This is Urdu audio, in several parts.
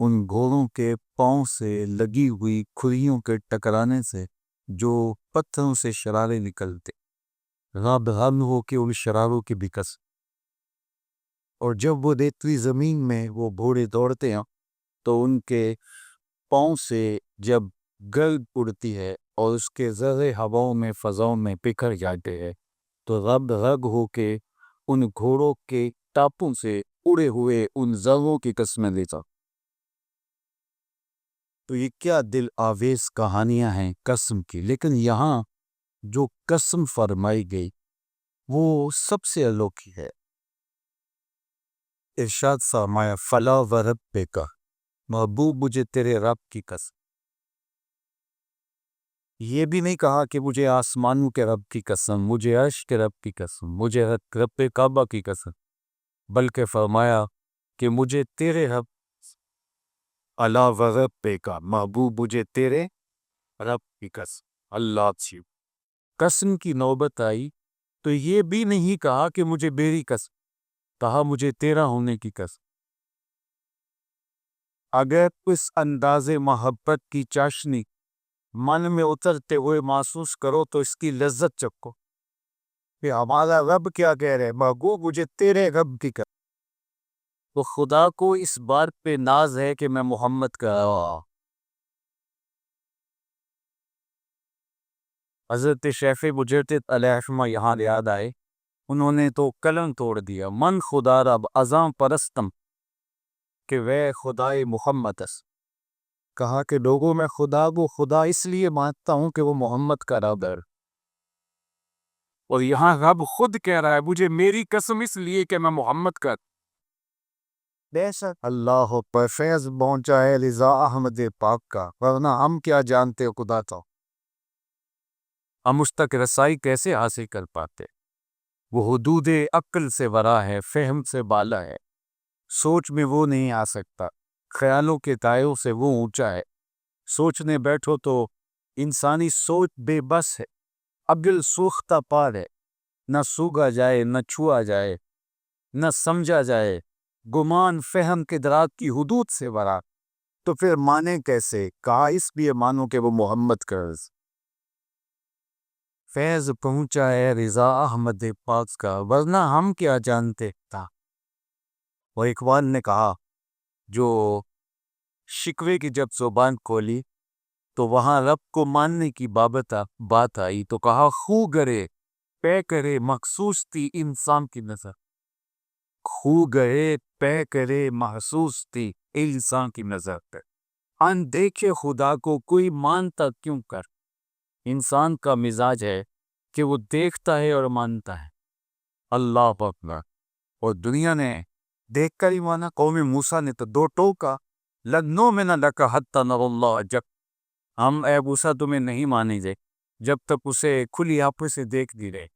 ان گھوڑوں کے پاؤں سے لگی ہوئی کھریوں کے ٹکرانے سے جو پتھروں سے شرارے نکلتے، رب رب ہو کے ان شراروں کی بکس، اور جب وہ ریتلی زمین میں وہ گھوڑے دوڑتے ہیں تو ان کے پاؤں سے جب گرد اڑتی ہے اور اس کے ذرے ہواؤں میں فضاؤں میں بکھر جاتے ہیں تو رب رگ ہو کے ان گھوڑوں کے ٹاپوں سے اڑے ہوئے ان ذروں کی قسمیں لیتا۔ تو یہ کیا دل آویز کہانیاں ہیں قسم کی، لیکن یہاں جو قسم فرمائی گئی وہ سب سے انوکھی ہے۔ ارشاد فرمایا فلا وربک، محبوب مجھے تیرے رب کی قسم۔ یہ بھی نہیں کہا کہ مجھے آسمانوں کے رب کی قسم، مجھے عرش کے رب کی قسم، مجھے رب کعبہ کی قسم، بلکہ فرمایا کہ مجھے تیرے رب، الا وربک، محبوب مجھے تیرے رب کی قسم۔ اللہ کی قسم کی نوبت آئی تو یہ بھی نہیں کہا کہ مجھے میری قسم، کہا مجھے تیرا ہونے کی قسم۔ اگر اس انداز محبت کی چاشنی من میں اترتے ہوئے محسوس کرو تو اس کی لذت چکھو کہ ہمارا رب کیا کہہ رہے، محبوب مجھے تیرے رب کی قسم۔ تو خدا کو اس بات پہ ناز ہے کہ میں محمد کا حضرت شیخ مجدد علیہ الرحمہ یہاں یاد آئے، انہوں نے تو قلم توڑ دیا، من خدا رب ازاں پرستم کہ وہ خدائے محمد اس، کہا کہ لوگوں میں خدا کو خدا اس لیے مانتا ہوں کہ وہ محمد کا رب ہے، اور یہاں رب خود کہہ رہا ہے مجھے میری قسم اس لیے کہ میں محمد کا۔ بے شک اللہ پر فیض پہنچا ہے رضا احمد پاک کا، ورنہ ہم کیا جانتے خدا تو، ہم اس تک رسائی کیسے حاصل کر پاتے؟ وہ حدود عقل سے ورا ہے، فہم سے بالا ہے، سوچ میں وہ نہیں آ سکتا، خیالوں کے دائروں سے وہ اونچا ہے، سوچنے بیٹھو تو انسانی سوچ بے بس ہے، عقل سوختہ پار ہے، نہ سوگا جائے نہ چھوا جائے نہ سمجھا جائے، گمان فہم کے درات کی حدود سے ورا، تو پھر مانے کیسے؟ کہا اس لیے مانو کہ وہ محمد کا فیض پہنچا ہے رضا احمد پاک کا، ورنہ ہم کیا جانتے تھا۔ اور اقبال نے کہا جو شکوے کی جب زبان کھولی تو وہاں رب کو ماننے کی بات آئی، تو کہا خو گرے پے کرے مخصوص تھی انسان کی نظر، خو گئے پے کرے محسوس تھی انسان کی نظر پہ، ان دیکھے خدا کو کوئی مانتا کیوں کر، انسان کا مزاج ہے کہ وہ دیکھتا ہے اور مانتا ہے۔ اللہ اکبر۔ اور دنیا نے دیکھ کر ہی مانا، قوم موسیٰ نے تو دو ٹوکا، لَنُؤْمِنَ لَكَ حَتَّىٰ نَرَى اللَّهَ، جب ہم اے موسیٰ تمہیں نہیں مانیں گے جب تک اسے کھلی آنکھوں سے دیکھ نہیں رہے،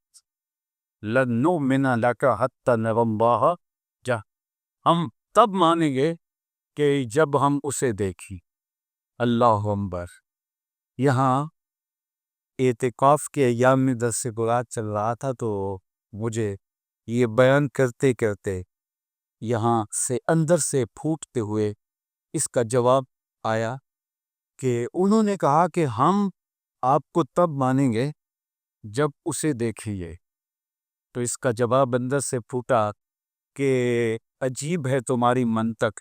لَنُؤْمِنَ لَكَ حَتَّىٰ نَرَى اللَّهَ، ہم تب مانیں گے کہ جب ہم اسے دیکھیں۔ اللہ اکبر۔ یہاں اعتکاف کے ایام میں درس قرآن چل رہا تھا تو مجھے یہ بیان کرتے کرتے یہاں سے اندر سے پھوٹتے ہوئے اس کا جواب آیا کہ انہوں نے کہا کہ ہم آپ کو تب مانیں گے جب اسے دیکھیں گے، تو اس کا جواب اندر سے پھوٹا کہ عجیب ہے تمہاری منطق،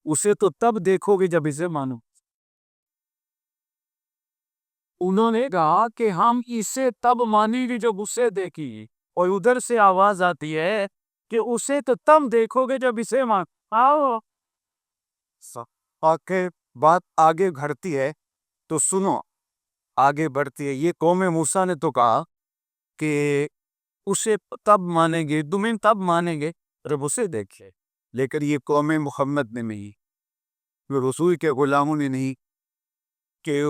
اسے تو تب دیکھو گے جب اسے مانو۔ انہوں نے کہا کہ ہم اسے تب مانیں گے جب اسے دیکھیں گے، اور ادھر سے آواز آتی ہے کہ اسے تو تب دیکھو گے جب اسے مانو۔ آگے بات آگے گھڑتی ہے تو سنو، آگے بڑھتی ہے۔ یہ قوم موسیٰ نے تو کہا کہ اسے تب مانیں گے، تمہیں تب مانیں گے جب اسے دیکھے، لیکن یہ قوم محمد نے نہیں، رسول کے غلاموں نے نہیں کہ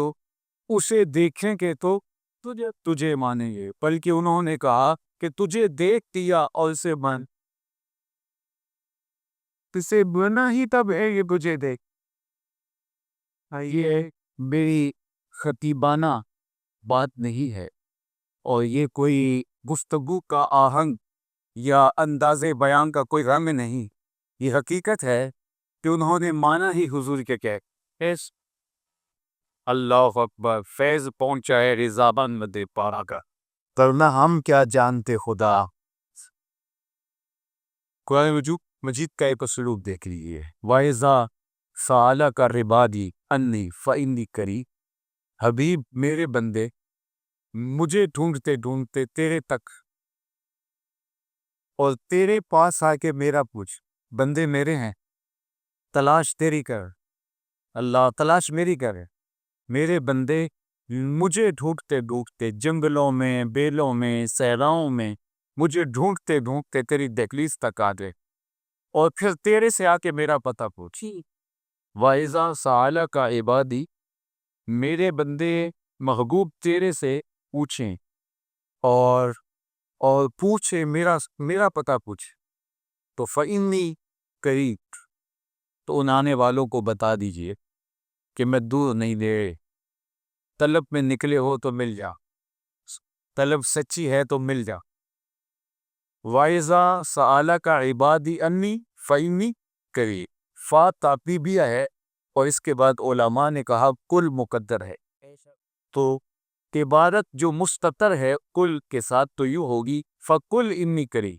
اسے دیکھیں گے تو تجھے مانیں گے، بلکہ انہوں نے کہا کہ تجھے دیکھ دیا اور اسے مان، اسے بنا ہی تب ہے یہ تجھے دیکھ۔ یہ میری خطیبانہ بات نہیں ہے، اور یہ کوئی گفتگو کا آہنگ یا انداز بیان کا کوئی رنگ نہیں، یہ حقیقت ہے کہ انہوں نے مانا ہی حضور کے ایس اللہ اکبر، فیض پہنچا ہے رضا بند پارا کا، کرنا ہم کیا جانتے خدا۔ قرآن مجید کا ایک اسلوب دیکھ لیجیے، وَإِذَا سَأَلَكَ عِبَادِي عَنِّي فَإِنِّي قَرِيبٌ، حبیب میرے بندے مجھے ڈھونڈتے ڈھونڈتے تیرے تک اور تیرے پاس آ کے میرا پوچھ، بندے میرے ہیں، تلاش تیری کر، اللہ تلاش میری کرے، میرے بندے مجھے ڈھونڈتے ڈھونڈتے جنگلوں میں، بیلوں میں، صحراؤں میں مجھے ڈھونڈتے ڈھونڈتے تیری دہلیز تک آ جائے اور پھر تیرے سے آ کے میرا پتہ پوچھی۔ وَإِذَا سَأَلَكَ عِبَادِي، میرے بندے محبوب تیرے سے پوچھیں اور پوچھے میرا پتہ پوچھے تو فَإِنِّي قَرِيبٌ، تو ان آنے والوں کو بتا دیجئے کہ میں دور نہیں دے، طلب میں نکلے ہو تو مل جا، طلب سچی ہے تو مل جا۔ وَإِذَا سَأَلَكَ عِبَادِي عَنِّي فَإِنِّي قَرِيبٌ، فا تعقیبیہ ہے اور اس کے بعد علماء نے کہا کل مقدر ہے، تو عبارت جو مستتر ہے کل کے ساتھ تو یوں ہوگی فَقُلْ إِنِّي قَرِيبٌ،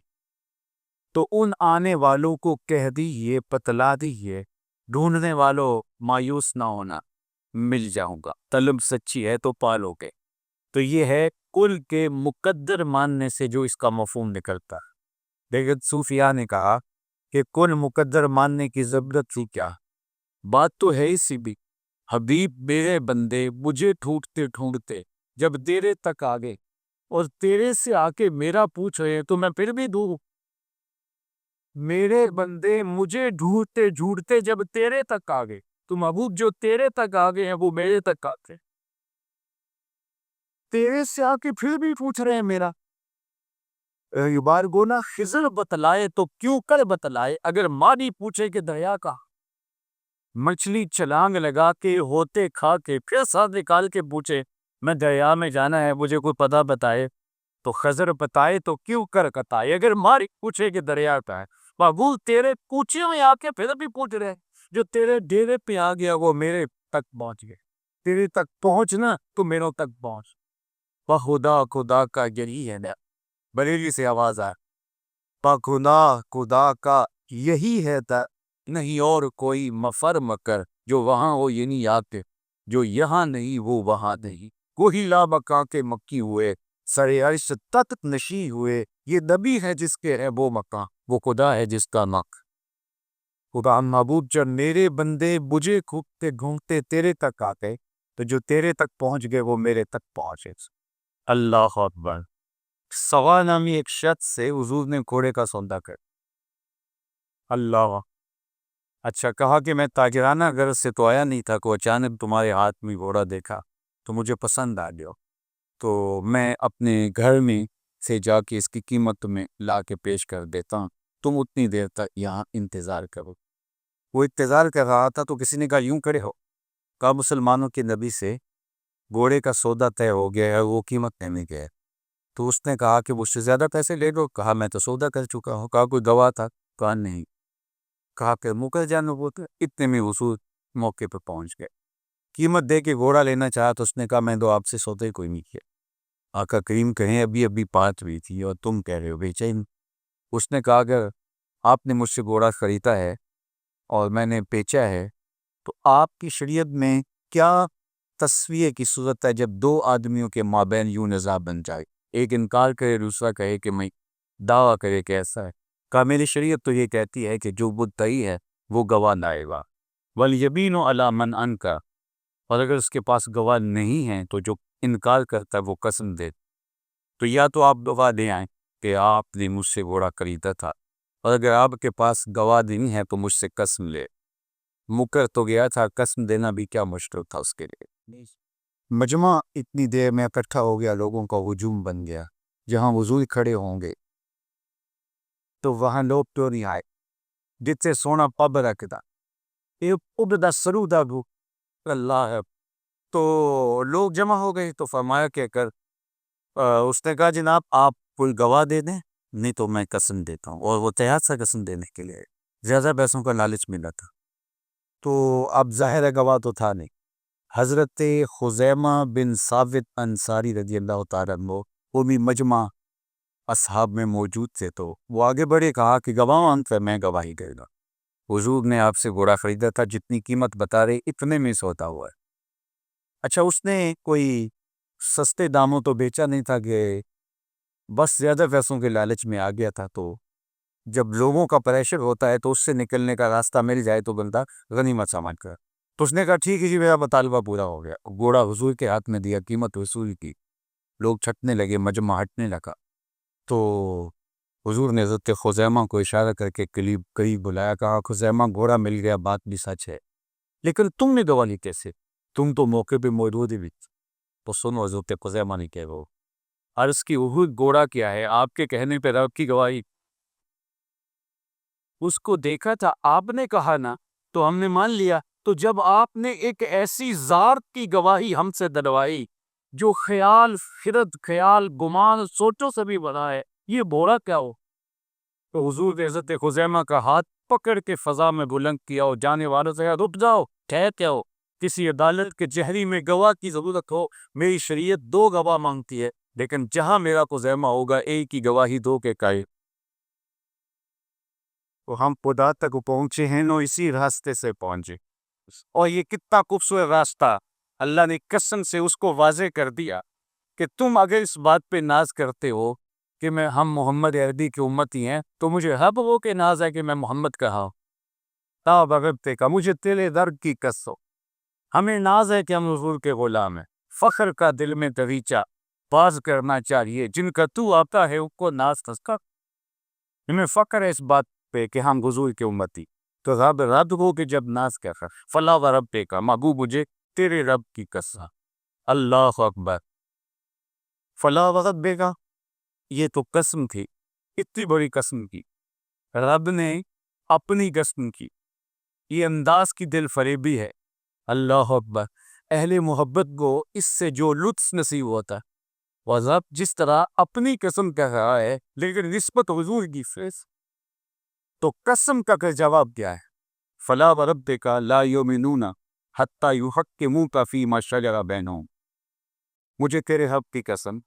تو ان آنے والوں کو کہہ دیجئے، بتلا دیجئے، ڈھونڈنے والوں مایوس نہ ہونا، مل جاؤں گا، طلب سچی ہے تو پالو گے۔ تو یہ ہے کل کے مقدر ماننے سے جو اس کا مفہوم نکلتا ہے۔ لیکن صوفیاء نے کہا کہ کل مقدر ماننے کی ضرورت تھی کیا، بات تو ہے اسی بھی، حبیب میرے بندے مجھے ڈھونڈتے ڈھونڈتے جب تیرے تک آ گئے اور تیرے سے آ کے میرا پوچھ رہے تو میں پھر بھی دوں، میرے بندے مجھے ڈھونڈتے ڈھونڈتے جب تیرے تک آ گئے تو محبوب جو تیرے تک آ گئے ہیں وہ میرے تک آتے، تیرے سے آ کے پھر بھی پوچھ رہے ہیں میرا۔ بار گونا خضر بتلائے تو کیوں کر بتلائے، اگر ماری پوچھے کہ دریا کا، مچھلی چھلانگ لگا کے ہوتے کھا کے پھر ساتھ نکال کے پوچھے میں دریا میں جانا ہے مجھے کوئی پتہ بتائے، تو خضر بتائے تو کیوں کر کتائے، اگر ماری پوچھے کہ دریا کا ہے، محبوب تیرے کوچے میں آ کے پھر بھی پوچھ رہے، جو تیرے ڈیرے پہ آ گیا وہ میرے تک پہنچ گئے، تیرے تک پہنچنا تو میرے تک پہنچ، خدا خدا کا یہی ہے نا، بریلی سے آواز آئے، خدا کا یہی ہے تا نہیں اور کوئی مفر مکر، جو وہاں ہو یہ نہیں آتے، جو یہاں نہیں وہ وہاں نہیں، کوئی لا مکان کے مکی ہوئے، سر عرش تخت نشی ہوئے، یہ نبی ہے جس کے ہے وہ مکان، وہ خدا ہے جس کا مک۔ خدا محبوب جب میرے بندے مجھے گھومتے گھومتے تیرے تک آتے تو جو تیرے تک پہنچ گئے وہ میرے تک پہنچے۔ اللہ اکبر۔ سوا نامی ایک شخص سے حضور نے گھوڑے کا سودا کر، اللہ، اچھا کہا کہ میں تاجرانہ غرض سے تو آیا نہیں تھا، کو اچانک تمہارے ہاتھ میں گھوڑا دیکھا تو مجھے پسند آ گیا، تو میں اپنے گھر میں سے جا کے اس کی قیمت تمہیں لا کے پیش کر دیتا ہوں، تم اتنی دیر تک یہاں انتظار کرو۔ وہ انتظار کر رہا تھا تو کسی نے کہا یوں کھڑے ہو، کہا مسلمانوں کے نبی سے گھوڑے کا سودا طے ہو گیا ہے، وہ قیمت دینے گیا ہے، تو اس نے کہا کہ مجھ سے زیادہ پیسے لے لو، کہا میں تو سودا کر چکا ہوں، کہا کوئی گواہ تھا، کہا نہیں، کہا کہ مکر جانو بولتے، اتنے میں حضور موقع پہ پہنچ گئے، قیمت دے کے گھوڑا لینا چاہا تو اس نے کہا میں تو آپ سے سودا ہی کوئی نہیں کیا، آقا کریم کہیں ابھی بات ہوئی تھی اور تم کہہ رہے ہو بے چین۔ اس نے کہا اگر آپ نے مجھ سے گھوڑا خریدا ہے اور میں نے بیچا ہے تو آپ کی شریعت میں کیا تسویہ کی صورت ہے جب دو آدمیوں کے مابین یوں نزاع بن جائے، ایک انکار کرے دوسرا کہے کہ میں دعویٰ کرے کہ ایسا ہے، کہا میری شریعت تو یہ کہتی ہے کہ جو مدعی ہے وہ گواہ لائے گا، والیمین علی من انکر، اور اگر اس کے پاس گواہ نہیں ہیں تو جو انکار کرتا ہے وہ قسم دے، تو یا تو آپ گواہ دے آئیں کہ آپ نے مجھ سے گھوڑا خریدا تھا، اور اگر آپ کے پاس گواہ نہیں ہے تو مجھ سے قسم لے، مکر تو گیا تھا، قسم دینا بھی کیا مشکل تھا اس کے لیے۔ مجمع اتنی دیر میں اکٹھا ہو گیا، لوگوں کا ہجوم بن گیا، جہاں حضور کھڑے ہوں گے تو وہاں لوگ تو نہیں آئے، جس سے سونا پب رکھتا سرودہ گو اللہ ہے، تو لوگ جمع ہو گئے، تو فرمایا کہ کر اس نے کہا جناب آپ کوئی گواہ دے دیں نہیں تو میں قسم دیتا ہوں، اور وہ تیار تھا قسم دینے کے لیے، زیادہ پیسوں کا لالچ ملا تھا، تو اب ظاہر ہے گواہ تو تھا نہیں۔ حضرت خزیمہ بن ثابت انصاری رضی اللہ تعالیٰ عنہ وہ بھی مجمع اصحاب میں موجود تھے، تو وہ آگے بڑھے، کہا کہ گواہ انت ہے، میں گواہی دے گا۔ حضور نے آپ سے گھوڑا خریدا تھا، جتنی قیمت بتا رہے اتنے میں سوتا ہوا ہے۔ اچھا، اس نے کوئی سستے داموں تو بیچا نہیں تھا کہ بس زیادہ پیسوں کے لالچ میں آ گیا تھا، تو جب لوگوں کا پریشر ہوتا ہے تو اس سے نکلنے کا راستہ مل جائے تو بندہ غنیمت سمجھ کر، تو اس نے کہا ٹھیک ہے جی، میرا مطالبہ پورا ہو گیا۔ گھوڑا حضور کے ہاتھ میں دیا، قیمت وصول کی، لوگ چھٹنے لگے، مجمع ہٹنے لگا۔ تو حضور نے حضرت خزیمہ کو اشارہ کر کے قریب بلایا، کہا خزیمہ گھوڑا مل گیا، بات بھی سچ ہے، لیکن تم نے گواہی کیسے؟ تم تو موقع پہ موجود ہی بھی تھے۔ تو سنو حضرت خزیمہ نے کہا، وہ عرض کی احد گھوڑا کیا ہے، آپ کے کہنے پہ رب کی گواہی، اس کو دیکھا تھا، آپ نے کہا نا تو ہم نے مان لیا، تو جب آپ نے ایک ایسی ذات کی گواہی ہم سے دلوائی جو خیال خیال گمان سوچوں سے بھی بڑا ہے، یہ گھوڑا کیا ہو؟ تو حضور نے حضرت خزیمہ کا ہاتھ پکڑ کے فضا میں بلند کیا اور جانے والوں سے کہا، رک جاؤ، ٹھہرتے ہو، کسی عدالت کے جہری میں گواہ کی ضرورت ہو، میری شریعت 2 گواہ مانگتی ہے، لیکن جہاں میرا خزیمہ ہوگا ایک ہی گواہی 2 کے قائل۔ تو ہم خدا تک پہنچے ہیں، نو اسی راستے سے پہنچے، اور یہ کتنا خوبصورت راستہ اللہ نے قسم سے اس کو واضح کر دیا کہ تم اگر اس بات پہ ناز کرتے ہو کہ ہم محمد عربی کی امتی ہیں، تو مجھے حب ہو کے ناز ہے کہ میں محمد کہا ہوں، تاب اغبتے کا، مجھے تیرے در کی قسم، ہمیں ناز ہے کہ ہم حضور کے غلام ہیں، فخر کا دل میں دریچہ باز کرنا چاہیے، جن کا تو آتا ہے ان کو ناز تسکا، ہمیں فخر ہے اس بات پہ کہ ہم حضور کے امتی، تو رب ہو کہ جب ناز کر فلا و رب کا، محبوب مجھے تیرے رب کی قسم، اللہ اکبر، فلا و رب کا، یہ تو قسم تھی، اتنی بڑی قسم کی، رب نے اپنی قسم کی، یہ انداز کی دل فریبی ہے، اللہ اکبر۔ اہل محبت کو اس سے جو لطف نصیب ہوتا ہے، وہ رب جس طرح اپنی قسم کہہ رہا ہے لیکن نسبت حضور کی فیس، تو قسم کا جواب کیا ہے؟ فلا وربک لا یؤمنون حتی یحکموک فیما شجر بینہم، مجھے تیرے رب کی قسم،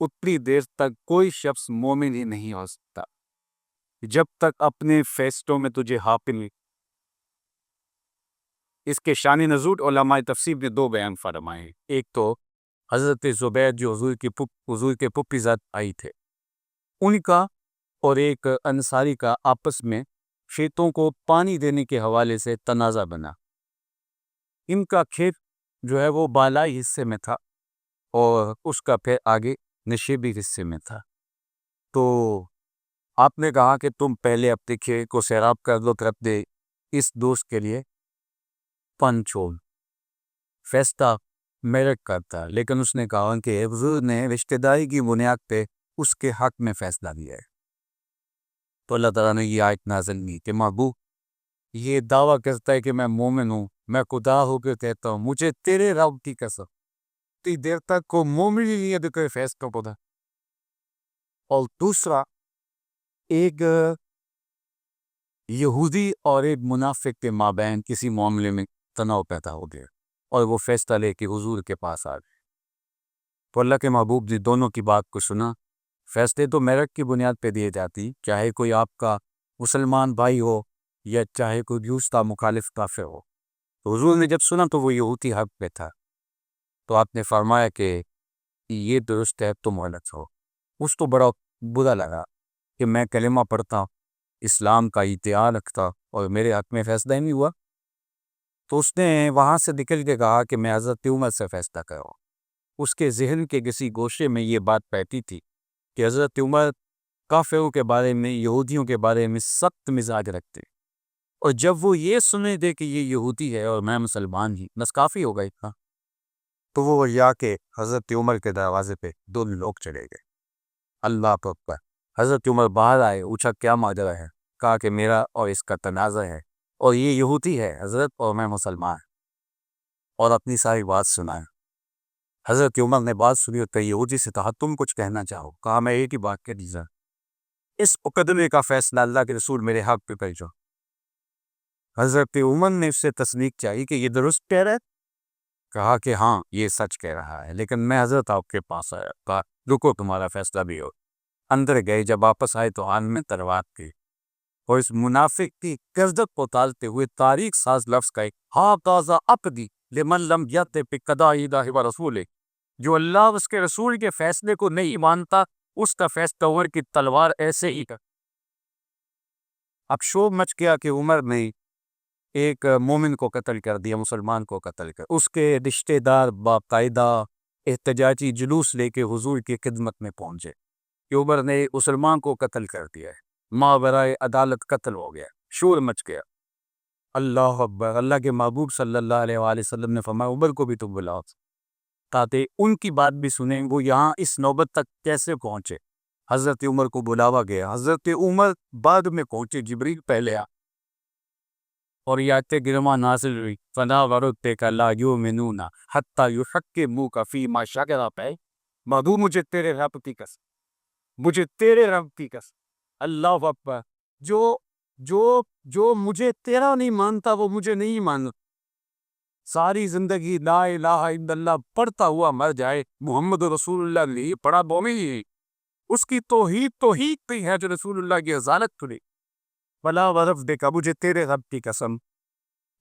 اتنی دیر تک کوئی شخص مومن ہی نہیں ہو سکتا جب تک اپنے فیصلوں میں تجھے حاکم۔ اس کے شان نزول علماء تفسیر نے 2 بیان فرمائے ہیں، ایک تو حضرت زبیر جو حضور کے پھپھی زاد آئی تھے ان کا، اور ایک انصاری کا آپس میں کھیتوں کو پانی دینے کے حوالے سے تنازع بنا۔ ان کا کھیت جو ہے وہ بالائی حصے میں تھا اور اس کا پھر آگے نشیبی حصے میں تھا، تو آپ نے کہا کہ تم پہلے اپنے کھیت کو سیراب کر دو، پھر اپنے اس دوست کے لیے پن چھوڑ، فیصلہ میرٹ کرتا، لیکن اس نے کہا کہ حضور نے رشتہ داری کی بنیاد پہ اس کے حق میں فیصلہ دیا ہے، تو اللہ تعالیٰ نے یہ آیت نازل کی کہ محبوب یہ دعویٰ کرتا ہے کہ میں مومن ہوں، میں خدا ہو کے کہتا ہوں مجھے تیرے رب کی قسم، اتنی دیر تک کو مومن ہی نہیں ہے تو کوئی فیصلہ پڑا۔ اور دوسرا، ایک یہودی اور ایک منافق کے مابین کسی معاملے میں تناؤ پیدا ہو گیا اور وہ فیصلہ لے کے حضور کے پاس آ گئے، تو اللہ کے محبوب نے دونوں کی بات کو سنا۔ فیصلے تو میرٹ کی بنیاد پہ دیے جاتی، چاہے کوئی آپ کا مسلمان بھائی ہو یا چاہے کوئی دوسرا مخالف کافر ہو، تو حضور نے جب سنا تو وہ یہودی حق پہ تھا، تو آپ نے فرمایا کہ یہ درست ہے تم غلط ہو۔ اس تو بڑا برا لگا کہ میں کلمہ پڑھتا، اسلام کا ادعا رکھتا اور میرے حق میں فیصلہ ہی نہیں ہوا، تو اس نے وہاں سے نکل کے کہا کہ میں حضرت عمر سے فیصلہ کروں۔ اس کے ذہن کے کسی گوشے میں یہ بات بیٹھی تھی کہ حضرت عمر کافروں کے بارے میں، یہودیوں کے بارے میں سخت مزاج رکھتے، اور جب وہ یہ سنے دے کہ یہ یہودی ہے اور میں مسلمان ہی، بس کافی ہو گئی تھا، تو وہ یا کے حضرت عمر کے دروازے پہ 2 لوگ چلے گئے۔ اللہ اکبر، حضرت عمر باہر آئے، پوچھا کیا ماجرا ہے؟ کہا کہ میرا اور اس کا تنازع ہے، اور یہ یہودی ہے حضرت اور میں مسلمان، اور اپنی ساری بات سنایا۔ حضرت عمر نے بات سنی اور یہودی سے کہا تم کچھ کہنا چاہو؟ کہا میں ایک ہی بات کہہ دیجیے، اس مقدمے کا فیصلہ اللہ کے رسول میرے حق پہ بھیجو۔ حضرت عمر نے اس سے تصدیق چاہی کہ یہ درست کہہ رہا ہے. کہا کہ ہاں یہ سچ کہہ رہا ہے، لیکن میں حضرت آپ کے پاس آیا. کہا رکو تمہارا فیصلہ بھی ہو. اندر گئے، جب واپس آئے تو ہاتھ میں تلوار تھی، اور اس منافق کی گردن کو تالتے ہوئے تاریخ ساز لفظ کا ایک ہا تازہ عقدی لمن لم یت بقضاء اللہ و رسولہ، جو اللہ اس کے رسول کے فیصلے کو نہیں مانتا اس کا فیصلہ عمر کی تلوار ایسے ہی کر. اب شور مچ گیا کہ عمر نے ایک مومن کو قتل کر دیا، مسلمان کو قتل کر. اس کے رشتہ دار باقاعدہ احتجاجی جلوس لے کے حضور کی خدمت میں پہنچے کہ عمر نے مسلمان کو قتل کر دیا ہے، ماورائے عدالت قتل ہو گیا. شور مچ گیا. اللہ اکبر. اللہ کے محبوب صلی اللہ علیہ وآلہ وسلم نے فرمایا عمر کو بھی تم بلاؤ تاکہ ان کی بات بھی سنیں. وہ یہاں اس نوبت تک کیسے پہنچے؟ حضرت عمر کو بلاوا گیا. حضرت عمر بعد میں پہنچے، جبریل پہلے آ اور یہ آیت گرما نازل ہوئی. فنا وربک لا یؤمنون حتی یحکموک فیما شجر بینہم. محبوب مجھے تیرے رب کی قسم، مجھے تیرے رب کی قسم. اللہ اکبر. جو جو جو مجھے تیرا نہیں مانتا وہ مجھے نہیں مانتا. ساری زندگی لا الہ الا اللہ پڑھتا ہوا مر جائے، محمد رسول اللہ نہیں پڑھا مومن ہی، اس کی توحید پہ ہے جو رسول اللہ کی رسالت کھلی. فلا وربک، مجھے تیرے رب کی قسم،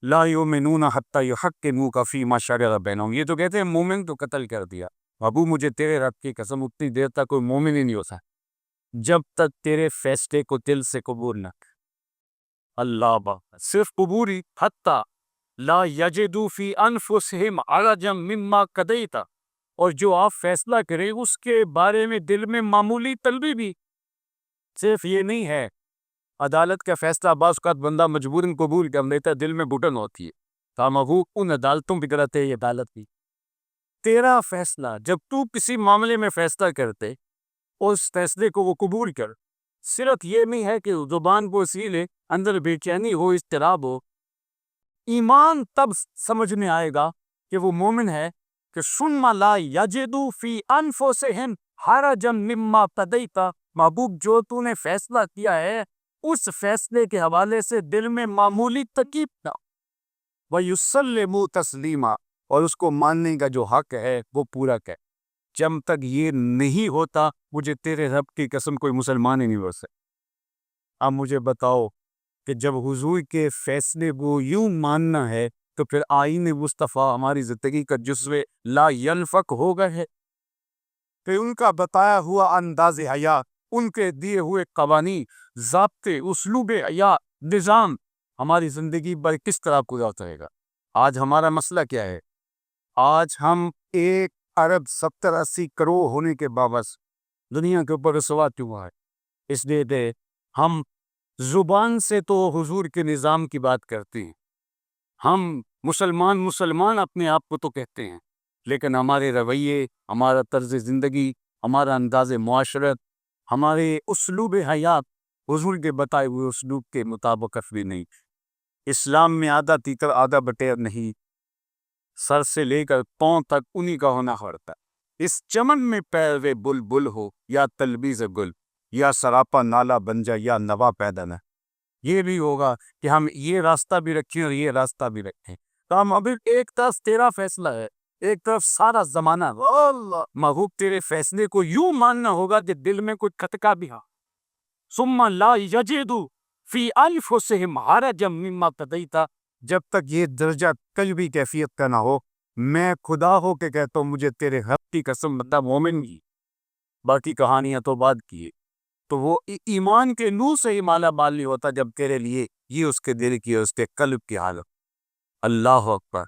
لا یؤمنون حتی یحکموک فیما شجر بینہم. یہ تو کہتے ہیں مومن تو قتل کر دیا. ابو مجھے تیرے رب کی قسم اتنی دیر تک کوئی مومن ہی نہیں ہوتا جب تک تیرے فیصلے کو دل سے قبول نہ کر. اللہ صرف قبول ہی، حتی لا یجدوا فی انفسہم حرجا مما قضیت، اور جو آپ فیصلہ کریں اس کے بارے میں دل میں معمولی طلبی بھی. صرف یہ نہیں ہے، عدالت کا فیصلہ بعض اوقات بندہ مجبوراً قبول کر لیتا ہے، دل میں گھٹن ہوتی ہے. وہ ان عدالتوں بھی غلط ہے یہ عدالت بھی. تیرا فیصلہ جب تو کسی معاملے میں فیصلہ کرتے اس فیصلے کو وہ قبول کر. صرف یہ نہیں ہے کہ زبان کو سیلے، اندر بے چینی ہو، اضطراب ہو. ایمان تب سمجھ میں آئے گا کہ وہ مومن ہے کہ ثم لا یجدوا فی انفسہم حرجا مما قضیت. محبوب جو تو نے فیصلہ کیا ہے اس فیصلے کے حوالے سے دل میں معمولی تکلیف نہ ہو. وَيُسَلِّمُوا تَسْلِيمًا، اور اس کو ماننے کا جو حق ہے وہ پورا کرے. جب تک یہ نہیں ہوتا مجھے تیرے رب کی قسم کوئی مسلمان ہی نہیں ہو سکتا. اب مجھے بتاؤ کہ جب حضور کے فیصلے کو یوں ماننا ہے تو پھر آئین مصطفیٰ ہماری زندگی کا جزو لا ینفک ہو گئے ہے کہ ان کا بتایا ہوا انداز حیات، ان کے دیے ہوئے قوانین، ضابطے، اسلوب حیات، نظام ہماری زندگی پر کس طرح پورا اترے گا. آج ہمارا مسئلہ کیا ہے؟ آج ہم 1 ارب 70 80 کروڑ ہونے کے باوجود دنیا کے اوپر رسوا کیوں ہے؟ اس لیے کہ ہم زبان سے تو حضور کے نظام کی بات کرتے ہیں، ہم مسلمان اپنے آپ کو تو کہتے ہیں، لیکن ہمارے رویے، ہمارا طرز زندگی، ہمارا انداز معاشرت، ہمارے اسلوب حیات حضور کے بتائے ہوئے اسلوب کے مطابق بھی نہیں. اسلام میں آدھا تیتر آدھا بٹیر نہیں، سر سے لے کر پاؤں تک انہی کا ہونا پڑتا. اس چمن میں پیروے بلبل ہو یا تلبیز گل، یا سراپا نالا بن جائے یا نوا پیدا نہ. یہ بھی ہوگا کہ ہم یہ راستہ بھی رکھیں اور یہ راستہ بھی رکھیں. تو ہم ابھی ایک طرف تیرا فیصلہ ہے، ایک طرف سارا زمانہ. اللہ محبوب تیرے فیصلے کو یوں ماننا ہوگا کہ دل میں کوئی کھٹکا بھی ہو. ثم لا یجدوا فی انفسہم حرجا مما قضیت. جب تک یہ درجہ قلبی کیفیت کا نہ ہو، میں خدا ہو کے کہتا ہوں مجھے تیرے رب کی قسم بندہ مومن ہی. باقی کہانیاں تو بعد کی. تو وہ ایمان کے نور سے ہی مالا مال نہیں ہوتا جب تیرے لیے یہ اس کے دل کی، اس کے قلب کی حالت. اللہ اکبر.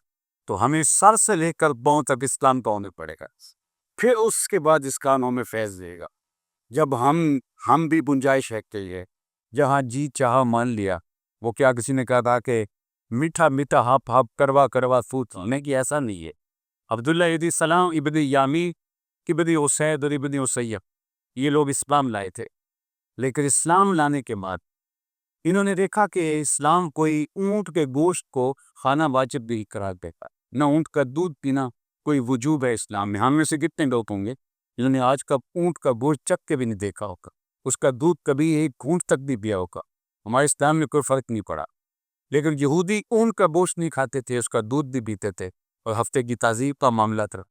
تو ہمیں سر سے لے کر پاؤں تک اسلام کا ہونے پڑے گا، پھر اس کے بعد اس کام ہمیں فیض دے گا. جب ہم بھی گنجائش ہے کہ یہ جہاں جی چاہا مان لیا. وہ کیا کسی نے کہا تھا کہ میٹھا میٹھا ہاپ ہاپ کروا فوت ہونے کی، ایسا نہیں ہے. عبداللہ ابن سلام ابن یامی ابن اسید اور ابن اسیب یہ لوگ اسلام لائے تھے، لیکن اسلام لانے کے بعد انہوں نے دیکھا کہ اسلام کوئی اونٹ کے گوشت کو کھانا واجب بھی قرار دیتا، نہ اونٹ کا دودھ پینا کوئی وجوب ہے اسلام میں. ہم میں سے کتنے لوگ ہوں گے جنہوں نے آج کا اونٹ کا گوشت چکھ کے بھی نہیں دیکھا ہوگا، اس کا دودھ کبھی ایک گھونٹ تک بھی پیا ہوگا. ہمارے اسلام میں کوئی فرق نہیں پڑا. لیکن یہودی اونٹ کا گوشت نہیں کھاتے تھے، اس کا دودھ بھی پیتے تھے، اور ہفتے کی تہذیب کا معاملہ تھا۔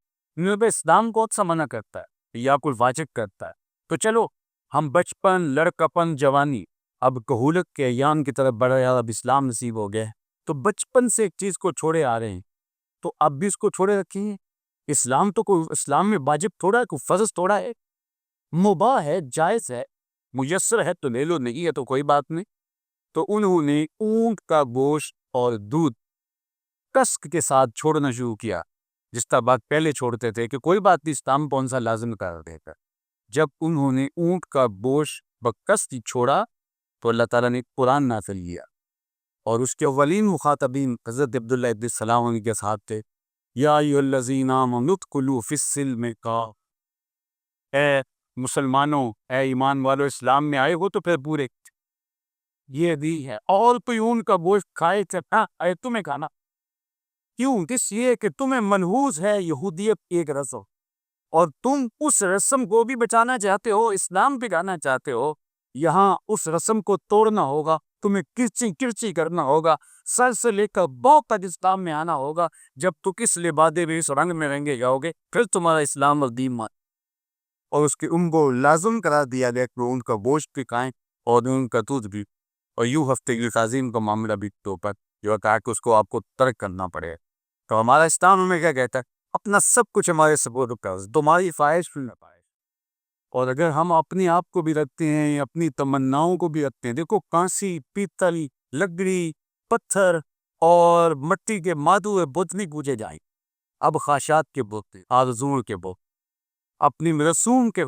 اسلام کون سا منع کرتا ہے یا کوئی واجب کرتا ہے؟ تو چلو ہم بچپن، لڑکپن، جوانی، اب کہولت کے ایام کی طرف بڑھ رہے ہیں، اب اسلام نصیب ہو گیا ہے، تو بچپن سے ایک چیز کو چھوڑے آ رہے ہیں، تو اب بھی اس کو چھوڑے رکھیں ہیں۔ اسلام تو کوئی اسلام میں واجب تھوڑا ہے، کوئی فرض تھوڑا ہے، مباح ہے، جائز ہے، میسر ہے تو لے لو، نہیں ہے تو کوئی بات نہیں۔ تو انہوں نے اونٹ کا گوشت اور دودھ کسک کے ساتھ چھوڑنا شروع کیا، جس طرح بات پہلے چھوڑتے تھے کہ کوئی بات نہیں، اسلام کون سا لازم کر دے گا۔ جب انہوں نے اونٹ کا گوشت بکسک چھوڑا تو اللہ تعالیٰ نے قرآن نازل کیا، اور اس کے اولین مخاطبین حضرت عبداللہ ابن السلام ان کے ساتھ تھے۔ یا ایھا الذین آمنوا ادخلوا فی السلم کافۃ، اے مسلمانوں، اے ایمان والو، اسلام میں آئے ہو تو پھر پورے۔ یہ بھی ہے، اور کوئی اونٹ کا گوشت کھائے اے تمہیں کھانا کیوں؟ اس لیے کہ تمہیں منحوس ہے یہودیت کی ایک رسم، اور تم اس رسم کو بھی بچانا چاہتے ہو، اسلام بگانا چاہتے ہو۔ یہاں اس رسم کو توڑنا ہوگا، تمہیں کرچی کرچی کرنا ہوگا، سر سے لے کر پاؤں تک اسلام میں آنا ہوگا۔ جب تو کس لبادے میں، اس رنگ میں رنگے جاؤ گے، پھر تمہارا اسلام اور دین مان۔ اور اس کے ان کو لازم کرا دیا گیا کہ ان کا گوشت بھی کھائیں اور ان کا دودھ بھی، اور یوں ہفتے کی تعظیم کا معاملہ بھی تو پر جو کہا کہ اس کو آپ کو ترک کرنا پڑے۔ تو ہمارا اسلام ہمیں کیا کہتا ہے؟ اپنا سب کچھ ہمارے سپورٹ کر، تمہاری خواہش بھی نہ پائے۔ اور اگر ہم اپنے آپ کو بھی رکھتے ہیں، اپنی تمناؤں کو بھی رکھتے ہیں، دیکھو کانسی، پیتل، لکڑی، پتھر اور مٹی کے مادو بت نہیں پوجے جائیں، اب خواہشات کے بت، آرزوؤں کے بت، اپنی رسوم کے،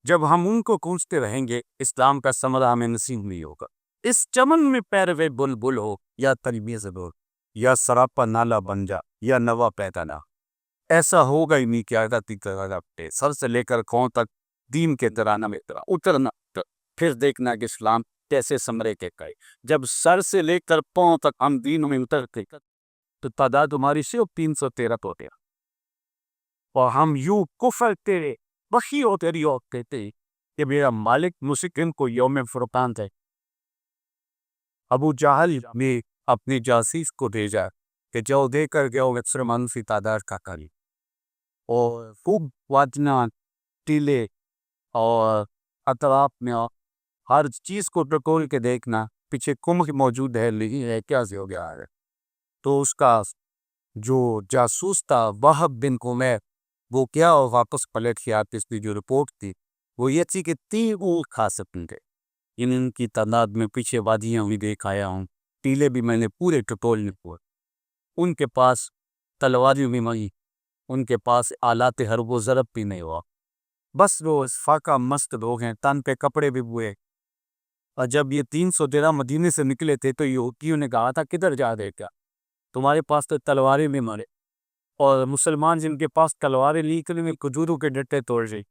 جب ہم ان کو کوستے رہیں گے، اسلام کا ثمرہ ہمیں نصیب نہیں ہوگا۔ اس چمن میں پیروے بلبل ہو یا تلمیذ ہو یا سراپا نالا بن جا یا نوا پیدا نہ، ایسا ہوگا ہی نہیں کہ آگاتی کرتے سر سے لے کر کھوں تک دین کے ترانہ میں اترنا، پھر دیکھنا کہ اسلام کیسے سمرے کے کہے۔ جب سر سے لے کر پاؤں تک ہم دین میں اترتے تو تعداد ہماری صرف 313 ہوتے ہیں، اور ہم یوں کفر تیرے بخی ہو تیری اور کہتے کہ میرا مالک مسکن کو یوم فرقان ہے۔ ابو جہل نے اپنی جاسوس کو بھیجا کہ جو دے کر گیا اکثر منفی تعداد کا کری، اور خوب واجنا ٹیلے اور اطراف میں ہر چیز کو ٹکول کے دیکھنا، پیچھے کمر موجود ہے نہیں ہے، کیا سے ہو گیا ہے۔ تو اس کا جو جاسوس تھا وہب بن عمیر، وہ کیا اور واپس پلٹ کے آتے، اس کی جو رپورٹ تھی وہ یہ تھی کہ 3 اونٹ کھا سکتے تھے، ان کی تعداد میں پیچھے وادیاں بھی دیکھ آیا ہوں، ٹیلے بھی میں نے پورے ٹٹول نے پورے، ان کے پاس تلواری بھی نہیں، ان کے پاس آلات حرب و ضرب بھی نہیں ہوا، بس وہ فاقہ مست لوگ ہیں، تن پہ کپڑے بھی ہوئے۔ اور جب یہ 313 مدینے سے نکلے تھے تو یہودیوں نے کہا تھا کدھر جا دے گا، تمہارے پاس تو تلواریں بھی مارے، اور مسلمان جن کے پاس تلواریں لی کر میں کھجوروں کے ڈٹے توڑ گئی،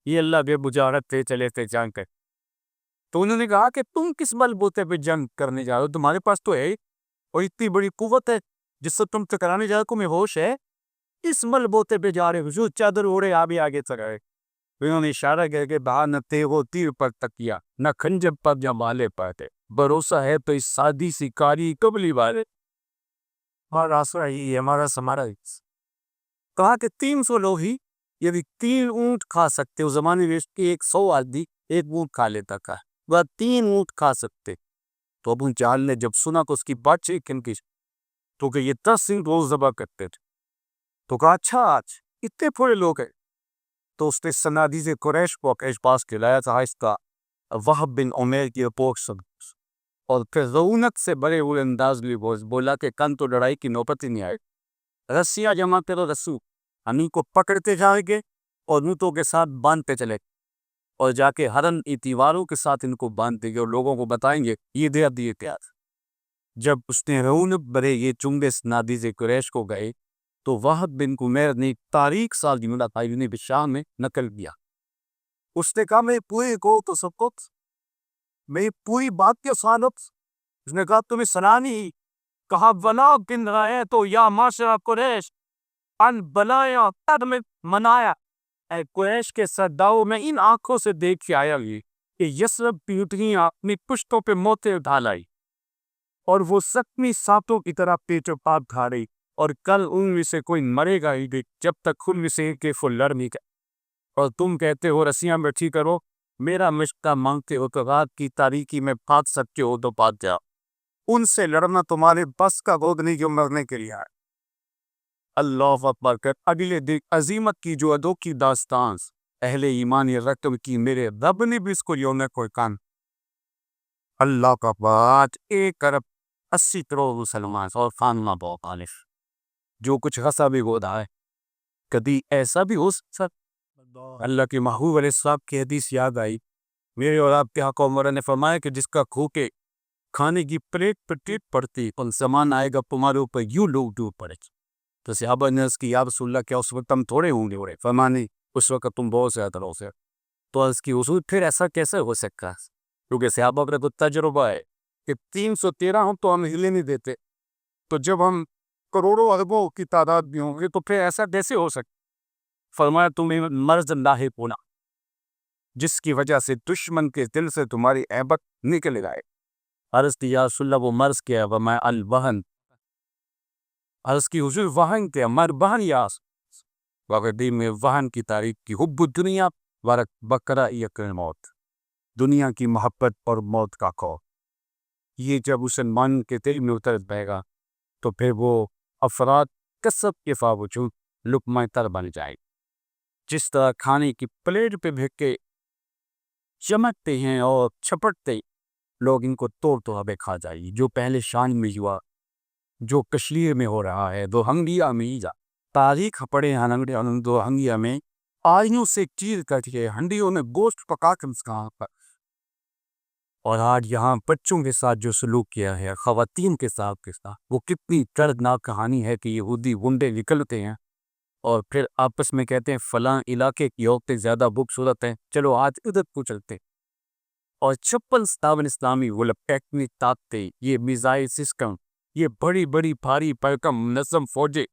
یہ اللہ بے بجارت تھے چلے تھے جنگ کر۔ تو انہوں نے کہا کہ تم کس بل بوتے پہ جنگ کرنے جا رہے ہو، تمہارے پاس تو ہے اور اتنی بڑی قوت ہے جس سے تم ٹکرانے جا رہے، تمہیں ہوش ہے؟ اس مل بوتے پہ جا رہے ہو جو چادر اوڑے آبی آگے چڑھائے۔ انہوں نے اشارہ کر کے کہا نہ تیغ و تیر پر تکیا، نہ خنجر پر یا بالے پر ہے، بھروسہ ہے تو اس سادی سی کاری قبلی والے، ہمارا آسرا ہی ہے، ہمارا سمارا ہی۔ کہا کہ 300 لوگ ہی یعنی 3 اونٹ کھا سکتے، اس زمانے میں 100 آدمی 1 اونٹ کھا لیتا تھا، وہ 3 اونٹ کھا سکتے۔ تو ابو جہل نے جب سنا تو اس کی بات چیکن کی تو کہ یہ 10 اونٹ روز ذبح کرتے تھے، تو کہا اچھا آج اتنے تھوڑے لوگ ہیں، تو اس نے صنادیز قریش کو اپنے پاس کھلایا تھا اس کا وہب بن عمیر کی رپورٹ سن، اور پھر رونق سے بڑے ہوئے انداز میں بولا کہ کن تو لڑائی کی نوبت ہی نہیں آئے، رسیاں جمع کرو رسو، ہم ان کو پکڑتے جائیں گے اور نوتوں کے ساتھ باندھتے چلے، اور جا کے ہرن تیواروں کے ساتھ ان کو باندھ دیں گے اور لوگوں کو بتائیں گے یہ دیا دیے کیا۔ جب اس نے رونق بڑے یہ چنگے صنادیز قریش کو گئے تو وہب بن عمیر نے تاریخ سال جملہ تعین بشام میں نقل کیا، اس نے کہا میں پورے کو تو سب کو میں پوری بات کے سالت، اس نے کہا تمہیں سنانی، کہا بلا کن رہے تو یا معاشرہ قریش ان بلایا تد میں منایا، اے قریش کے سرداروں میں ان آنکھوں سے دیکھ کے آیا یہ کہ یسرب پیوٹیاں اپنی پشتوں پہ موتیں اٹھا لائی، اور وہ سکمی سانپوں کی طرح پیٹ و پاپ کھا رہی، اور کل ان میں سے کوئی مرے گا ہی نہیں جب تک ان میں سے ایک فل لڑ نہیں کر، اور تم کہتے ہو رسیاں بیٹھی کرو، میرا مشقہ مانگتے ہو تو رات کی تاریکی میں بھاگ سکتے ہو تو بھاگ جاؤ، ان سے لڑنا تمہارے بس کا گود نہیں جو مرنے کے لیے ہے۔ اللہ اکبر کر اگلے دن عظیمت کی جو ادو کی داستان اہل ایمانی رقم کی، میرے رب نے بھی اس کو یوم کوئی کان اللہ کا بات 1 ارب 80 کروڑ مسلمان اور خانہ بہت عالف جو کچھ غصہ بھی گودا ہے، کبھی ایسا بھی ہو سکتا؟ اللہ کے محبوب علیہ السلام کی حدیث یاد آئی، میرے اور آپ کے حق عمر نے فرمایا کہ جس کا کھوکے کھانے کی پلیٹ پر ٹیٹ پڑتی ان زمان آئے گا تمہارے اوپر یوں لوگ ڈوب پڑے، تو صحابہ نے عرض کی یا رسول اللہ کیا اس وقت ہم تھوڑے ہوں گے؟ فرمانے اس وقت تم بہت زیادہ ہو سے، تو عرض کی حضور پھر ایسا کیسے ہو سکتا ہے؟ کیونکہ صحابہ کا تو تجربہ ہے کہ 313 ہوں تو ہم ہلے نہیں دیتے، تو جب ہم کروڑوں اربوں کی تعداد بھی ہوں گے تو پھر ایسا کیسے ہو سکتا؟ فرمایا تمہیں مرض لاحق ہونا جس کی وجہ سے دشمن کے دل سے تمہاری عیبت نکل جائے۔ عرض کی یا رسول اللہ وہ مرض کیا ہے؟ فرمایا الوہن۔ عرض کی حضور وہن کیا؟ مر بہن یا وغیرہ میں وہن کی تاریخ کی حب دنیا ورق بکرا یقین موت، دنیا کی محبت اور موت کا خوف، یہ جب مسلمان کے دل میں اتر پائے گا تو پھر وہ افراد کثرت کے باوجود لقمہ تر بن جائے، جس طرح کھانے کی پلیٹ پہ بھیگ کے چمکتے ہیں اور چھپٹتے لوگ ان کو توڑ توڑ کھا جائے، جو پہلے شان میں ہوا، جو کشمیر میں ہو رہا ہے، دو ہنگیا میں تاریخ پڑے ہیں، دو ہنگیا میں آئیوں سے چیر کر کے ہنڈیوں میں گوشت پکا کر مسکان پر، اور آج یہاں بچوں کے ساتھ جو سلوک کیا ہے، خواتین کے ساتھ وہ کتنی دردناک کہانی ہے کہ یہودی گنڈے نکلتے ہیں اور پھر آپس میں کہتے ہیں فلاں علاقے کی عورتیں زیادہ خوبصورت ہیں، چلو آج ادھر کو چلتے، اور 56 اسلامی ٹیکنیک طاقتیں، یہ میزائل سسٹم، یہ بڑی بڑی بھاری پیکم نظم فوجیں،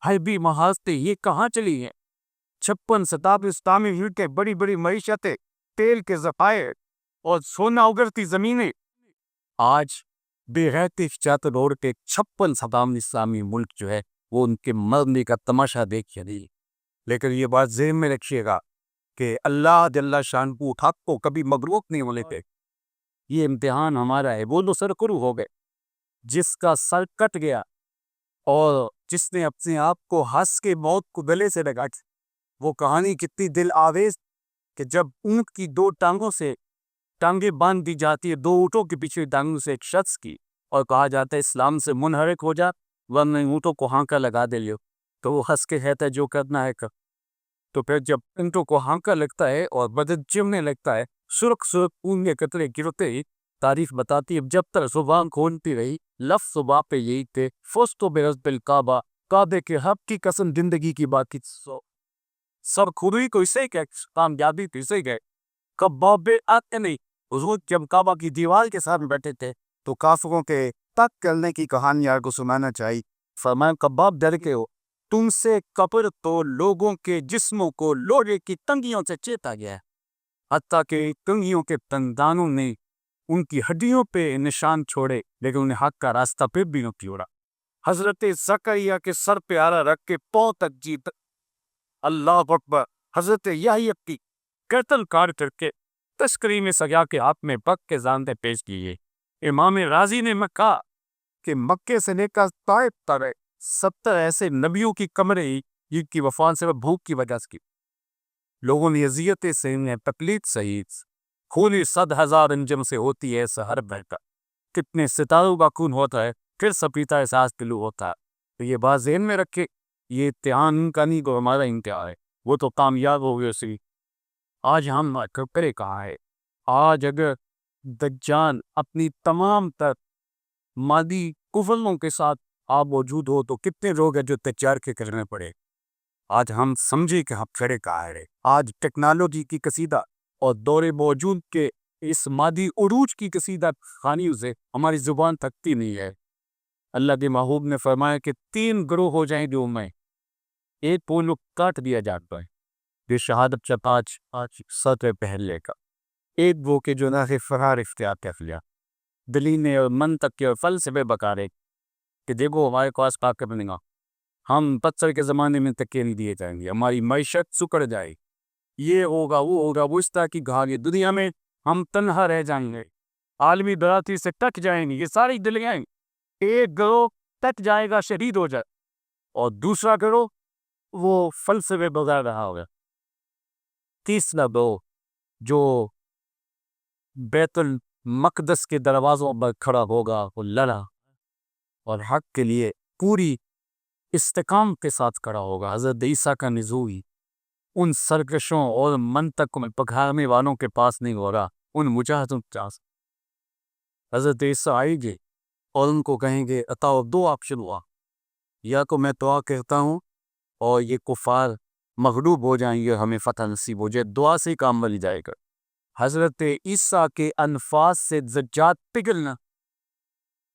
حربی محاذیں، یہ کہاں چلی ہیں؟ 56 اسلامی ملکیں، بڑی بڑی معیشتیں، تیل کے ذخائر اور سونا اگرتی زمینیں، آج بے غیرتی چاہتے روڈ کے 56 اسلامی ملک جو ہے وہ ان کے مرنے کا تماشا دیکھ رہی ہے۔ لیکن یہ بات ذہن میں رکھیے گا کہ اللہ جل شان کو حق کو کبھی مغلوب نہیں ہونے دے، یہ امتحان ہمارا ہے۔ وہ تو سرخرو ہو گئے، جس کا سر کٹ گیا اور جس نے اپنے آپ کو ہنس کے موت کو گلے سے لگا، وہ کہانی کتنی دل آویز کہ جب اونٹ کی 2 ٹانگوں سے ٹانگیں باندھ دی جاتی ہے، 2 اونٹوں کے پیچھے ٹانگوں سے ایک شخص کی، اور کہا جاتا ہے اسلام سے منحرف ہو جا ورنہ اونٹوں کو ہانکا لگا دے لیو، تو وہ ہنس کے کہتا ہے جو کرنا ہے کر۔ تو پھر جب اونٹوں کو ہانکا لگتا ہے اور بدن چمنے لگتا ہے، سرخ سرخ اون کے قطرے گرتے ہی، تاریخ بتاتی ہے جب تک زبان کھولتی رہی لفظ زبان پہ یہی تھے فوستو برزب الکعبہ، کعبے کے حق کی قسم زندگی کی باقی سب خودی کو اسے کہ کامیابی تو اسے گئے کباب آتے نہیں۔ حضور جب کعبہ کی دیوار کے ساتھ بیٹھے تھے تو کافروں کے تک کرنے کی کہانی آپ کو سنانا چاہیے۔ فرمایا کباب ڈر کے ہو، تم سے قبر تو لوگوں کے جسموں کو لوہے کی تنگیوں سے چیتا گیا ہے، حتیٰ کہ تنگیوں کے تندانوں نے ان کی ہڈیوں پہ نشان چھوڑے لیکن انہیں حق کا راستہ پھر بھی نہیں چھوڑا۔ حضرت زکریا کے سر پہ آرا رکھ کے پاؤں تک جیت، اللہ اکبر، حضرت یحییٰ کی قتل کار کر کے تشکری میں سجا کے ہاتھ میں بک کے زاندے پیش کیے۔ امام راضی نے کہا کہ مکے سے لے کر طائف تک 70 ایسے نبیوں کی کمریں جن کی وفات سے بھوک کی وجہ سے لوگوں نے اذیتیں سہی، تکلیف سہی، خونی 100,000 انجم سے ہوتی ہے سحر بہتا، کتنے ستاروں کا خون ہوتا ہے پھر سپیتا احساس کلو ہوتا ہے۔ تو یہ بات ذہن میں رکھے، یہ امتحان کا نہیں کو ہمارا امتحان ہے، وہ تو کامیاب ہو گئے اسی۔ آج ہم کرے کہاں ہے؟ آج اگر دجال اپنی تمام تر مادی کفلوں کے ساتھ آپ موجود ہو تو کتنے لوگ ہیں جو تجار کے کرنے پڑے؟ آج ہم سمجھے کہ ہم کھڑے کہاں ہے۔ آج ٹیکنالوجی کی کسیدہ اور دور موجود کے اس مادی عروج کی کسیدہ خانیوں سے ہماری زبان تھکتی نہیں ہے۔ اللہ کے محبوب نے فرمایا کہ 3 گروہ ہو جائیں جو میں ایک پولو کاٹ دیا جاتا ہے، یہ شہادت سے 5 سطح پہلے کا ایک وہ کہ جو نہ فرار اختیار کر لیا، دلینے اور منطق کے اور فلسفے بکارے کہ دیکھو ہمارے پاس طاقت بنے گا، ہم پتھر کے زمانے میں تکیے نہیں دیے جائیں گے، ہماری معیشت سکڑ جائے، یہ ہوگا وہ ہوگا، وہ اس طرح کی کہانی دنیا میں ہم تنہا رہ جائیں گے، عالمی برادری سے ٹک جائیں گے، یہ ساری دلیاں ایک گروہ تک جائے گا شہید ہو جائے اور دوسرا گروہ وہ فلسفے بغیر رہا ہوگا، تیسرا گروہ جو بیت المقدس کے دروازوں پر کھڑا ہوگا، وہ لڑا اور حق کے لیے پوری استقام کے ساتھ کھڑا ہوگا۔ حضرت عیسیٰ کا نزول ان سرکشوں اور منطق میں پکارنے والوں کے پاس نہیں ہوگا، ان مجاہدوں کے پاس۔ حضرت عیسیٰ آئیں گے اور ان کو کہیں گے عطاؤ دو آپشن ہوا، یا تو میں دعا کرتا ہوں اور یہ کفار مغلوب ہو جائیں گے، ہمیں فتح نصیب ہو جائے، دعا سے کام مل جائے گا۔ حضرت عیسیٰ کے انفاس سے زجاج پگھلنا،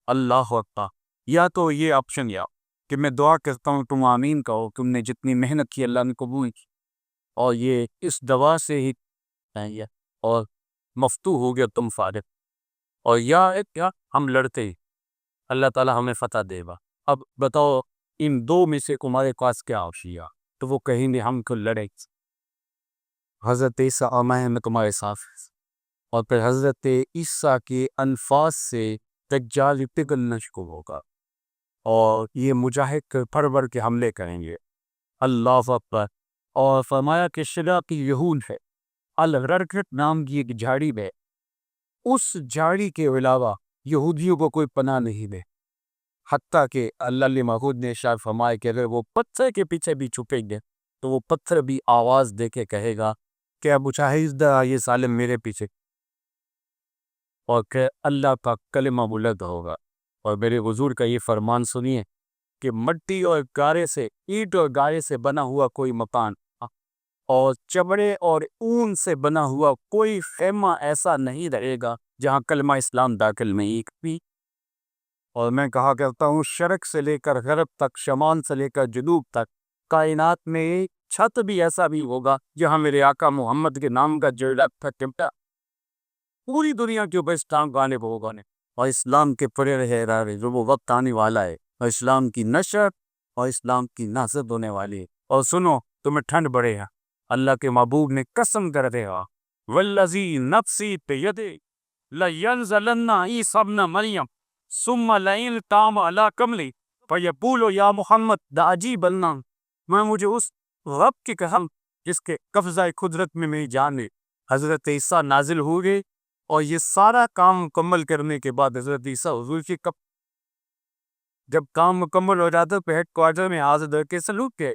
اللہ اکبر، یا تو یہ آپشن یا کہ میں دعا کرتا ہوں تم آمین کہو، تم نے جتنی محنت کی اللہ نے قبول کی، اور یہ اس دوا سے ہی اور مفتوح ہو گیا تم فارغ، اور یا کیا ہم لڑتے ہی اللہ تعالیٰ ہمیں فتح دے گا۔ اب بتاؤ ان دو میں سے تمہارے پاس کیا آپشن؟ تو وہ کہیں گے ہم کو لڑے، حضرت عیسیٰ میں تمہارے ساتھ، اور پھر حضرت عیسیٰ کے انفاس سے دجال پگھلنا شروع ہوگا اور یہ مجاہد پرور کے حملے کریں گے، اللہ اکبر۔ اور فرمایا کہ شرع کی یہود ہے، الررکت نام کی ایک جھاڑی ہے، اس جھاڑی کے علاوہ یہودیوں کو کوئی پناہ نہیں دے، حتیٰ کہ اللہ محمود نے شاید فرمایا کہ اگر وہ پتھر کے پیچھے بھی چھپیں گے تو وہ پتھر بھی آواز دے کے کہے گا کہ مجاہد یہ ظالم میرے پیچھے، اور کہ اللہ کا کلمہ بلند ہوگا۔ اور میرے حضور کا یہ فرمان سنیے کہ مٹی اور گارے سے، اینٹ اور گارے سے بنا ہوا کوئی مکان اور چمڑے اور اون سے بنا ہوا کوئی خیمہ ایسا نہیں رہے گا جہاں کلمہ اسلام داخل میں ایک بھی۔ اور میں کہا کرتا ہوں شرق سے لے کر غرب تک، شمال سے لے کر جنوب تک، کائنات میں ایک چھت بھی ایسا بھی ہوگا جہاں میرے آقا محمد کے نام کا جھنڈا پھٹکتا، پوری دنیا کے اوپر اسلام گانے ہوگا، اور اسلام کے پڑے رہے جو وہ وقت آنے والا ہے، اور اسلام کی نشر اور اسلام کی نصرت ہونے والی ہے۔ اور سنو تمہیں ٹھنڈ بڑھے گا، اللہ کے محبوب نے قسم کر دے گا والذی نفسی بیدہ لینزلن عیسی ابن مریم ثم لینطام علی کملی فیقول یا محمد دا عجیبن، میں مجھے اس رب کی قسم جس کے قبضہ قدرت میں میری جان ہے۔ حضرت عیسیٰ نازل ہو گئے اور یہ سارا کام مکمل کرنے کے بعد حضرت عیسیٰ حضور کی جب کام مکمل ہو جاتا تو ہیڈ کوارٹر میں حاضر در کے سلوک کے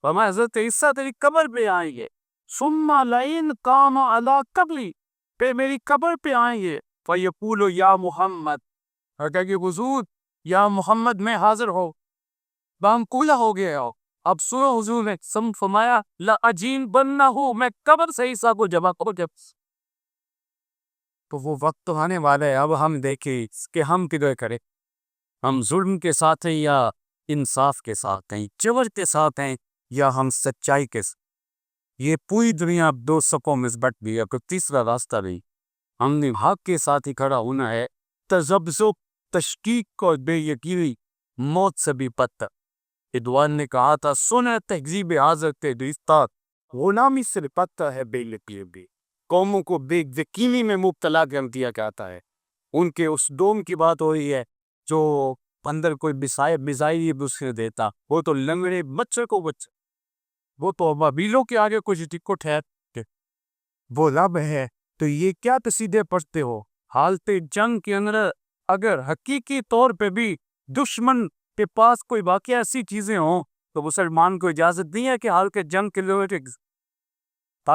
فرمایا حضرت عیسیٰ تیری قبر پہ آئیں گے، ثم لینقام علی قبری، پھر میری قبر پہ آئیں گے، فیقول یا محمد، اور کہا کہ حضور یا محمد میں حاضر ہو، بام کولا ہو گیا ہو۔ اب سنو حضور نے فرمایا لعجین بننا ہو، میں قبر سے عیسیٰ کو جمع کرو جب، تو وہ وقت تو آنے والا ہے۔ اب ہم دیکھیں کہ ہم کدھر کریں، ہم ظلم کے ساتھ ہیں یا انصاف کے ساتھ ہیں، جبر کے ساتھ ہیں یا ہم سچائی کے ساتھ۔ یہ پوری دنیا اب دو صفوں میں بٹ گئی، اب تیسرا راستہ نہیں، ہم نے حق کے ساتھ ہی کھڑا ہونا ہے۔ تذبذب، تشکیک اور بے یقینی موت سے بھی بدتر۔ ادوان نے کہا تھا سنہ تہذیب حاضر دوستات غلامی سے بدتر ہے بے یقینی، قوموں کو بے یقینی میں مبتلا کر دیا جاتا ہے۔ ان کے اس ڈوم کی بات ہو رہی ہے جو اندر کوئی بزائی دوسرے دیتا، وہ تو لنگڑے بچے کو بچے، وہ تو ابابیلوں کے آگے کچھ ٹکو ٹھہرتے، وہ رب ہے تو یہ کیا قصیدے پڑھتے ہو؟ حالت جنگ کے اندر اگر حقیقی طور پہ بھی دشمن کے پاس کوئی واقعہ ایسی چیزیں ہوں تو مسلمان کو اجازت نہیں ہے کہ حالت جنگ کے لیے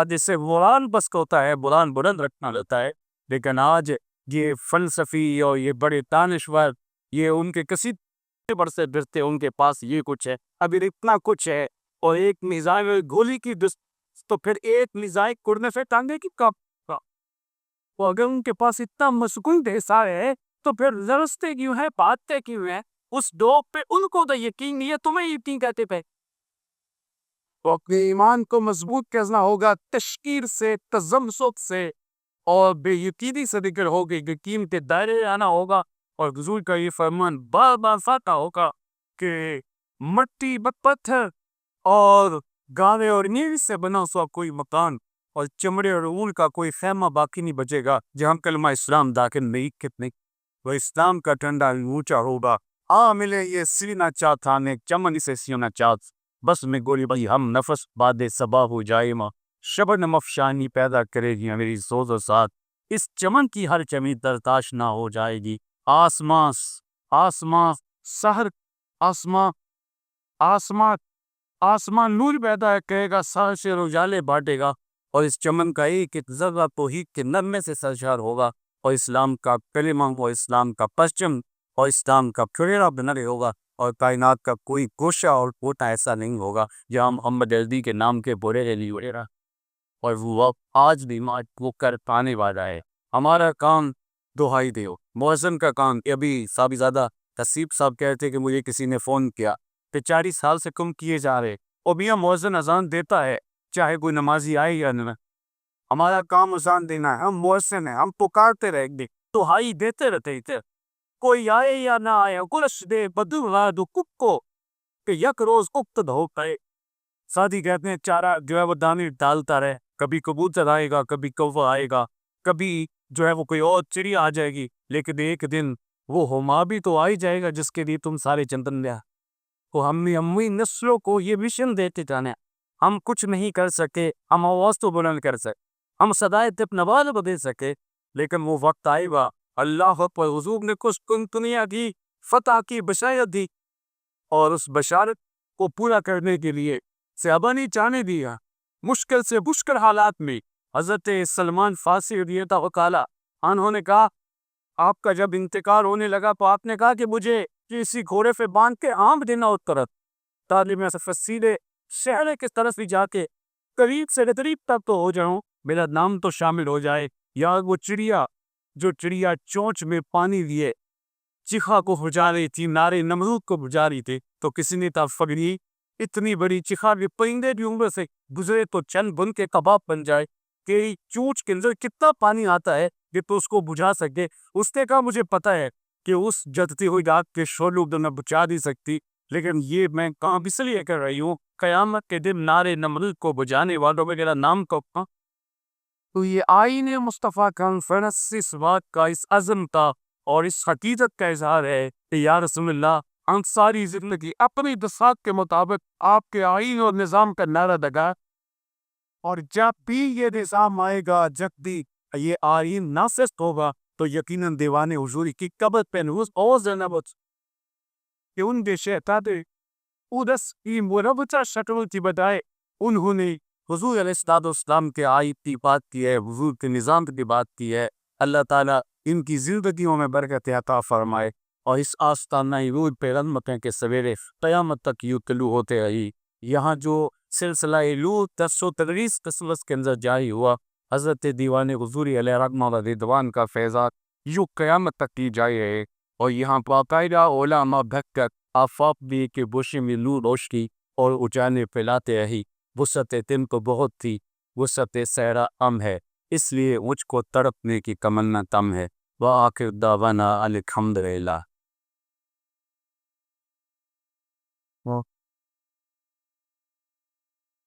جس سے بلان بس ہوتا ہے، بلان بلند رکھنا رہتا ہے۔ لیکن آج یہ فلسفی اور یہ بڑے دانشور یہ ان کے قصیدے برسے برتے ان کے پاس یہ کچھ ہے، ابھی اتنا کچھ ہے، اور ایک میزائل گولی کی تو پھر ایک میزائل کرنے سے ٹانگے کی کام، وہ اگر ان کے پاس اتنا مسکون حصہ ہے تو پھر لرزتے کیوں ہیں، باتیں کیوں ہیں اس ڈوب پہ؟ ان کو تو یقین نہیں ہے، تمہیں یقین کہتے پہ۔ تو اپنے ایمان کو مضبوط کرنا ہوگا تشکیر سے، تذمسب سے، اور بے یقینی سے ذکر ہوگی کہ قیمت دائرے آنا ہوگا، اور حضور کا یہ فرمان بار بار فاقہ ہوگا کہ مٹی پتھر اور گاوے اور نیل سے بنا ہوا کوئی مکان اور چمڑے اور اون کا کوئی خیمہ باقی نہیں بچے گا جہاں کلمہ اسلام داخل نہیں کتنے وہ اسلام کا ٹھنڈا اونچا ہوگا۔ ملے یہ سینا چاہ تھانے چمن سے سینا چاہ بس میں گولی بھائی ہم نفس باد صبا ہو جائے ماں شبن مفشانی پیدا کرے گی میری سوز و ساتھ، اس چمن کی ہر چمی ترتاش نہ ہو جائے گی۔ آسمان آسمان سحر آسمان آسمان آسمان نور پیدا کرے گا، سحر سے اجالے بانٹے گا، اور اس چمن کا ایک ذرہ توحید کے نغمے سے سرشار ہوگا، اور اسلام کا کلمہ اور اسلام کا پرچم اور اسلام کا پھریرا بنا رہے ہوگا، اور کائنات کا کوئی گوشہ اور کوٹا ایسا نہیں ہوگا جہاں محمد عربی کے نام کے برے نہیں وغیرہ، اور وہ آج بھی وہ کر پانے والا ہے۔ ہمارا کام دہائی دیو مؤذن کا کام۔ ابھی صاحبزادہ تصیب صاحب کہتے کہ مجھے کسی نے فون کیا کہ 40 سال سے کم کیے جا رہے، اور میاں مؤذن اذان دیتا ہے چاہے کوئی نمازی آئے یا نہ۔ ہمارا کام اذان دینا ہے، ہم مؤذن ہیں، ہم پکارتے رہیں گے، دہائی دیتے رہتے تھے، کوئی آئے یا نہ آئے، گلش دے بدو رادو کک کو کہ یک روز اقتد ہو پائے۔ ساتھی کہتے ہیں چارہ جو ہے وہ دانے ڈالتا رہے، کبھی کبوتر آئے گا، کبھی کوا آئے گا، کبھی جو ہے وہ کوئی اور چڑیا آ جائے گی، لیکن ایک دن وہ ہوما بھی تو آ ہی جائے گا جس کے لیے تم سارے چندن لیا۔ تو ہم نے امی نسلوں کو یہ مشن دیتے جانے، ہم کچھ نہیں کر سکے، ہم آواز تو بلند کر سکے، ہم صدائے تپ نواز بدے سکے، لیکن وہ وقت آئے گا اللہ پر حضور نے کچھ دنیا کی فتح کی بشارت دی، اور اس بشارت کو پورا کرنے کے لیے صحابہ نے چانے دیا مشکل سے مشکل حالات میں۔ حضرت سلمان فارسی رضی اللہ تعالیٰ انہوں نے کہا آپ کا جب انتقال ہونے لگا تو آپ نے کہا کہ مجھے کسی گھوڑے پہ باندھ کے عام دینا اترت تعلیم سیدھے شہر کی طرف بھی جا کے قریب سے قریب تک تو ہو جاؤں، میرا نام تو شامل ہو جائے، یا وہ چڑیا جو چڑیا چونچ میں پانی لیے چیخا کو بجھا رہی تھی، نارے نمرود کو بجھا رہی تھی، تو کسی نے تھا فگری اتنی بڑی چیخا بھی پرندے کی عمر سے گزرے تو چند بن کے کباب بن جائے کہ چونچ کے اندر کتنا پانی آتا ہے کہ تو اس کو بجھا سکے۔ اس نے کہا مجھے پتا ہے کہ اس جلتی ہوئی آگ کے شعلوں کو نہ بچا نہیں سکتی، لیکن یہ میں کام اس لیے کر رہی ہوں قیامت کے دن نارے نمرود کو بجھانے والوں میں میرا نام کو۔ تو یہ آئین مصطفیٰ کانفرنس اس بات کا اس عزم کا اور اس حقیقت کا اظہار ہے کہ یا رسول اللہ ہم ساری زندگی اپنی بساط کے مطابق آپ کے آئین اور نظام کا نعرہ لگا، اور جب بھی یہ نظام آئے گا، جب بھی یہ آئین نافذ ہوگا تو یقیناً دیوان حضوری کی قبر پہ نوز اور زنبت کہ ان کے شہتاتے ادس کی مربطہ شکل کی بجائے انہوں نے حضور علیہ السلام کے آئین کی بات کی ہے، حضور کے نظام کی بات کی ہے۔ اللہ تعالیٰ ان کی زندگیوں میں برکت عطا فرمائے، اور اس آستانہ عروج پہ رحمتیں کے سویرے قیامت تک یوں طلوع ہوتے رہی۔ یہاں جو سلسلہ علوم درس و تدریس قسمت کے اندر جاری ہوا، حضرت دیوان حضوری علیہ رحمہ و رضوان کا فیضات یوں قیامت تک کی جائے رہے، اور یہاں باقاعدہ علماء بھگ کر آفاق بھی کے بوشے میں نور روشنی اور اجالے پھیلاتے رہی۔ وسعت دن کو بہت تھی، وسعت صحرا ام ہے، اس لیے مجھ کو تڑپنے کی تمنا کم ہے۔ وآخر دعوانا الحمدللہ۔